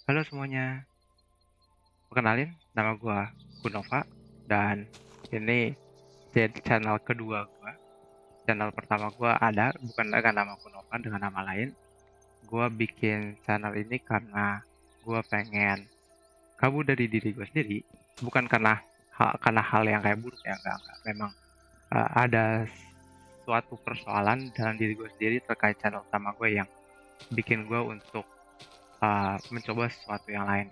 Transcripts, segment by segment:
Halo semuanya, perkenalin nama gua Gunova dan ini jadi channel kedua gua. Channel pertama gua ada bukan dengan nama Gunova, dengan nama lain. Gua bikin channel ini karena gua pengen kabur dari diri gua sendiri, bukan karena hal yang kayak buruk ya, enggak. Memang ada suatu persoalan dalam diri gua sendiri terkait channel utama gue yang bikin gua untuk mencoba sesuatu yang lain.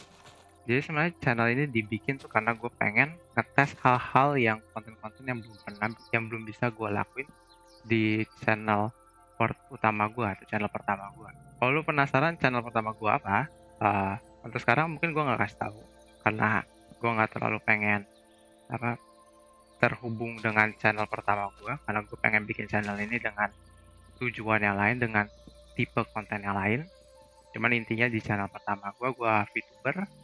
Jadi sebenarnya channel ini dibikin tuh karena gue pengen ngetes hal-hal yang konten-konten yang belum bisa gue lakuin di channel utama gue atau channel pertama gue. Kalau lu penasaran channel pertama gue apa, untuk sekarang mungkin gue nggak kasih tahu karena gue nggak terlalu pengen apa terhubung dengan channel pertama gue karena gue pengen bikin channel ini dengan tujuan yang lain, dengan tipe konten yang lain. Cuman intinya di channel pertama gua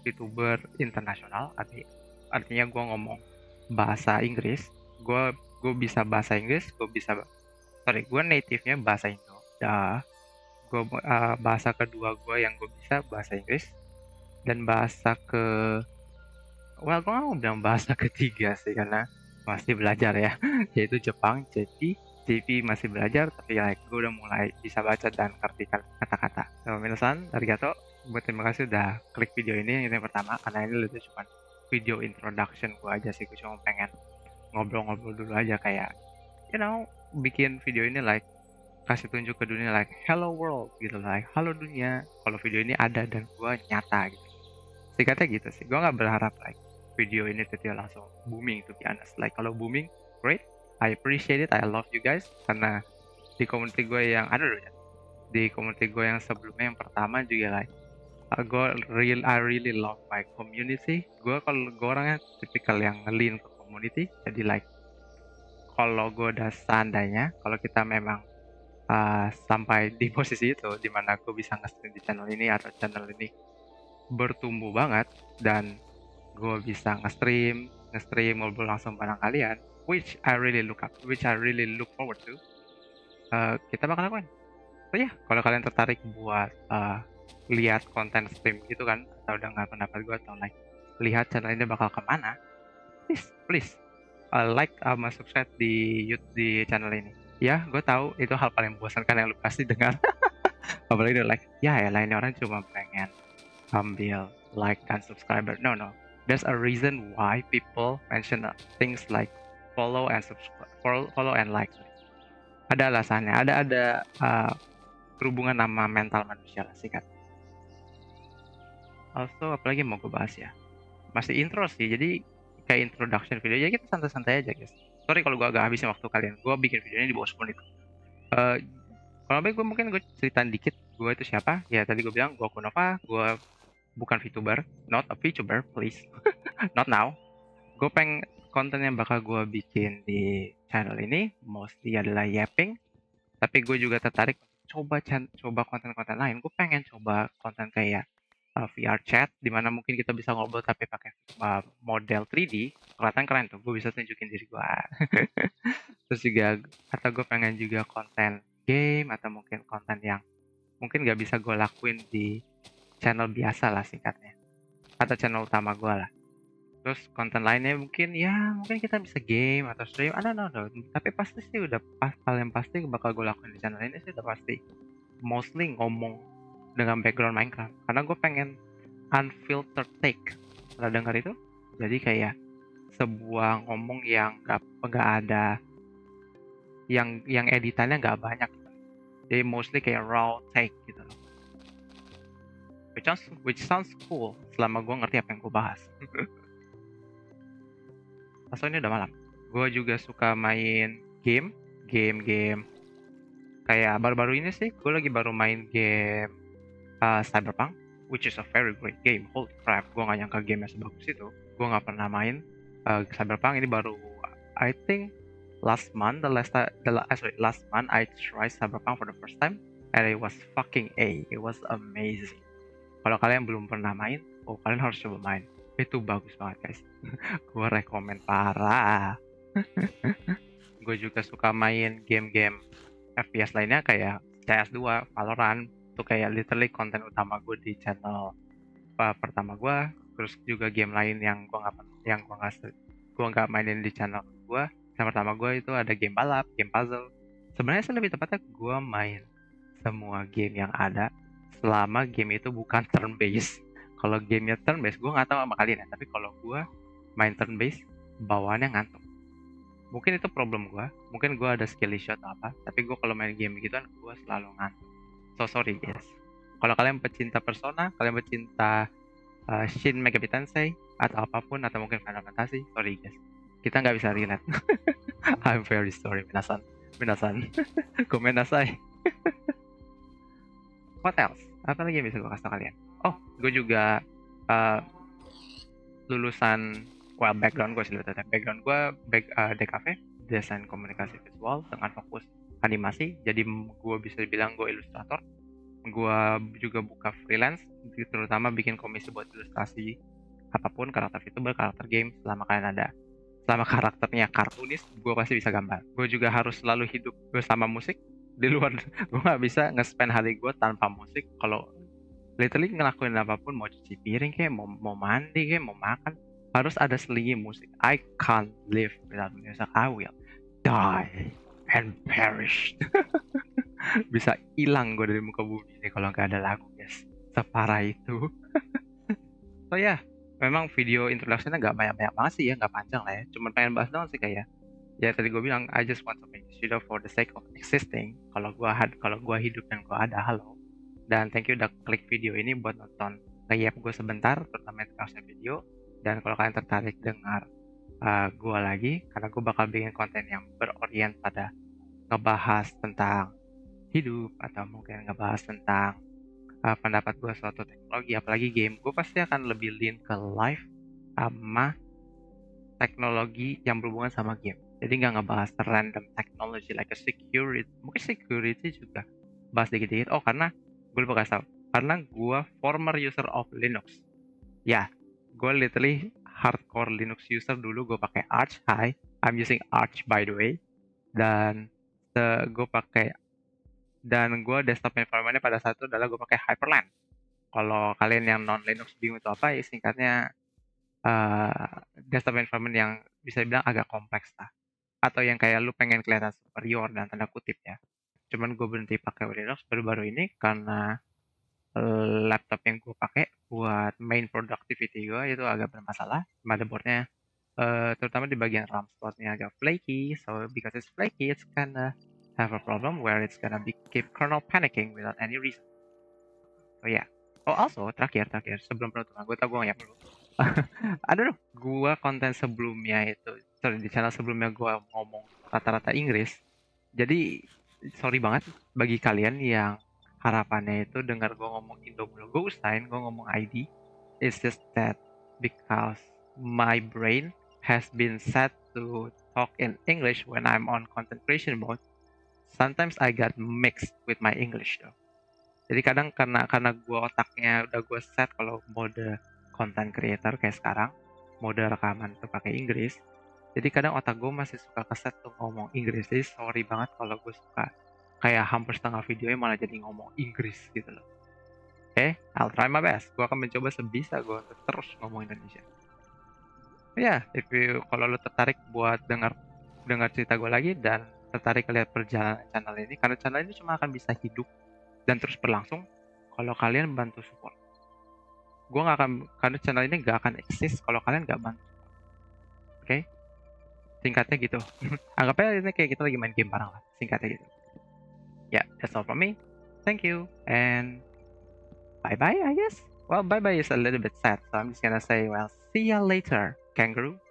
VTuber internasional, artinya gua ngomong bahasa Inggris, gua bisa bahasa Inggris, gua native-nya bahasa Indo. Bahasa kedua gua yang gua bisa bahasa Inggris dan gua nggak mau bilang bahasa ketiga sih karena masih belajar ya, yaitu Jepang. Jadi masih belajar tapi like gua udah mulai bisa baca dan ngerti kata-kata. So, minasan, arigato. Terima kasih udah klik video ini yang pertama karena ini lebih cuma video introduction gua aja sih. Gua cuma pengen ngobrol-ngobrol dulu aja kayak you know, bikin video ini like kasih tunjuk ke dunia like hello world gitu like halo dunia kalau video ini ada dan gua nyata gitu. Singkatnya gitu sih. Gue nggak berharap like video ini tiba langsung booming to be honest. Like kalau booming, great. I appreciate it. I love you guys. Karena di community gue yang ada dulu ya. Di community gue yang sebelumnya yang pertama juga like I really love my community. Kalau gue orangnya tipikal yang lean ke community. Jadi like kalau gue udah seandainya kalau kita memang sampai di posisi itu di mana gue bisa nge-stream di channel ini atau channel ini bertumbuh banget dan gue bisa nge-stream ngobrol langsung bareng kalian, which I really look forward to. Kita bakal lakuin. So ya, kalau kalian tertarik buat lihat konten stream gitu kan, atau dengar pendapat gue atau like lihat channel ini bakal kemana, please like sama subscribe di YouTube di channel ini. Ya, gue tahu itu hal paling membosankan yang lu pasti dengar. Apalagi udah like, ya lainnya orang cuma pengen ambil like dan subscriber. No. There's a reason why people mention things like follow and subscribe, follow and like. Ada alasannya. Ada berhubungan sama mental manusia lah singkat. Also, apalagi mau gue bahas ya. Masih intro sih, jadi kayak introduction video. Jadi kita santai-santai aja guys. Sorry kalau gue agak habisin waktu kalian. Gue bikin video ini di bawah 10 menit. Uh, Kalau baik gue ceritain dikit. Gue itu siapa? Ya tadi gue bilang gue Kunova. Gue bukan VTuber, not a VTuber, please. Not now. Gue pengen konten yang bakal gue bikin di channel ini mostly adalah yapping, tapi gue juga tertarik coba konten-konten lain. Gue pengen coba konten kayak VR chat, dimana mungkin kita bisa ngobrol tapi pakai model 3D. Kelihatan keren tuh, gue bisa tunjukin diri gue. Terus juga, atau gue pengen juga konten game, atau mungkin konten yang mungkin gak bisa gue lakuin di channel biasa lah singkatnya. Atau channel utama gue lah. Terus konten lainnya mungkin kita bisa game atau stream, I don't know. Tapi pasti sih hal yang pasti bakal gue lakuin di channel ini sih udah pasti. Mostly ngomong dengan background Minecraft. Karena gue pengen unfiltered take. Pernah dengar itu? Jadi kayak sebuah ngomong yang gak ada, yang editannya gak banyak. Jadi mostly kayak raw take gitu loh. Which sounds cool selama gue ngerti apa yang gue bahas. So ini udah malam. Gue juga suka main game kayak baru-baru ini sih. Gue lagi baru main game Cyberpunk, which is a very great game. Holy crap, gue gak nyangka gamenya sebagus itu. Gue gak pernah main Cyberpunk ini baru. I think last month I tried Cyberpunk for the first time and it was fucking it was amazing. Kalau kalian belum pernah main, kalian harus coba main. Itu bagus banget guys. Gue rekomen parah. Gue juga suka main game-game FPS lainnya kayak CS2, Valorant. Itu kayak literally konten utama gue di channel pertama gue, terus juga game lain yang gue nggak mainin di channel gue. Yang pertama gue itu ada game balap, game puzzle. Sebenarnya sih lebih tepatnya gue main semua game yang ada selama game itu bukan turn based. Kalau gamenya turn based, gue nggak tahu sama kalian ya. Tapi kalau gue main turn based, bawaannya ngantuk. Mungkin itu problem gue. Mungkin gue ada skill issue atau apa. Tapi gue kalau main game gituan, gue selalu ngantuk. So sorry guys. Kalau kalian pecinta Persona, kalian pecinta Shin Megami Tensei atau apapun, atau mungkin Final Fantasy, sorry guys, kita nggak bisa relate. I'm very sorry, minasan. Komen nasai. What else? Apa lagi yang bisa gue kasih tau kalian? Oh, gue juga lulusan, background gue sih lebih tepatnya. Background gue DKV, desain komunikasi visual dengan fokus animasi. Jadi gue bisa bilang gue ilustrator. Gue juga buka freelance, terutama bikin komisi buat ilustrasi apapun, karakter VTuber, karakter game. Selama karakternya kartunis, gue pasti bisa gambar. Gue juga harus selalu hidup bersama musik. Di luar, gue nggak bisa nge-spend hari gue tanpa musik. Kalau literally ngelakuin apapun, mau cuci piring kayak, mau mandi kayak, mau makan, harus ada selingi musik. I can't live without music. I will die and perish. Bisa hilang gue dari muka bumi ini kalau nggak ada lagu, guys. Separah itu. So ya, memang video introduction-nya nggak banyak-banyak banget sih ya, nggak panjang lah ya. Cuma pengen bahas doang sih kayak. Ya tadi gue bilang, I just want to make this video for the sake of existing. Kalau gue hidup dan gue ada, halo. Dan thank you udah klik video ini buat nonton nge-yap gue sebentar, terutama introduction video. Dan kalau kalian tertarik dengar gue lagi, karena gue bakal bikin konten yang berorient pada ngebahas tentang hidup, atau mungkin ngebahas tentang pendapat gue suatu teknologi, apalagi game, gue pasti akan lebih lean ke live sama teknologi yang berhubungan sama game. Jadi nggak ngebahas random technology like a security, mungkin security juga bahas dikit-dikit. Oh, karena gue lupa kasih tau, karena gue former user of Linux. Ya, gue literally hardcore Linux user dulu. Gue pakai Arch. Hi, I'm using Arch by the way. Dan gue desktop environment-nya pada saat itu adalah gue pakai Hyperland. Kalau kalian yang non Linux bingung itu apa, ya singkatnya desktop environment yang bisa dibilang agak kompleks lah, atau yang kayak lu pengen kelihatan superior dan tanda kutip ya. Cuman gue berhenti pakai Linux baru-baru ini karena laptop yang gue pakai buat main productivity gue itu agak bermasalah. Motherboardnya terutama di bagian RAM slotnya agak flaky. So because it's flaky, it's gonna have a problem where it's gonna keep kernel panicking without any reason. So yeah. Oh also terakhir sebelum penutupan, gue tau gue nggak perlu. Aduh, gue konten sebelumnya itu, di channel sebelumnya gue ngomong rata-rata Inggris. Jadi sorry banget bagi kalian yang harapannya itu dengar gue ngomong Indo mulu. Gue usahain gue ngomong ID. It's just that because my brain has been set to talk in English when I'm on content creation mode. Sometimes I got mixed with my English though. Jadi kadang karena gue otaknya udah gue set kalau mode content creator kayak sekarang, mode rekaman tuh pakai Inggris. Jadi kadang otak gue masih suka keset tuh ngomong Inggris. Jadi sorry banget kalau gue suka kayak hampir setengah videonya malah jadi ngomong Inggris gitu loh. I'll try my best. Gue akan mencoba sebisa gue untuk terus ngomong Indonesia. Ya, kalau lo tertarik buat dengar cerita gue lagi dan tertarik lihat perjalanan channel ini, karena channel ini cuma akan bisa hidup dan terus berlangsung kalau kalian bantu support. Karena channel ini gak akan eksis kalau kalian gak bantu. Oke? Singkatnya gitu. Anggap aja ini kayak kita lagi main game bareng lah. Singkatnya gitu. Yeah, that's all from me. Thank you and bye-bye, I guess. Well, bye-bye is a little bit sad, so I'm just gonna say, well, see ya later, kangaroo.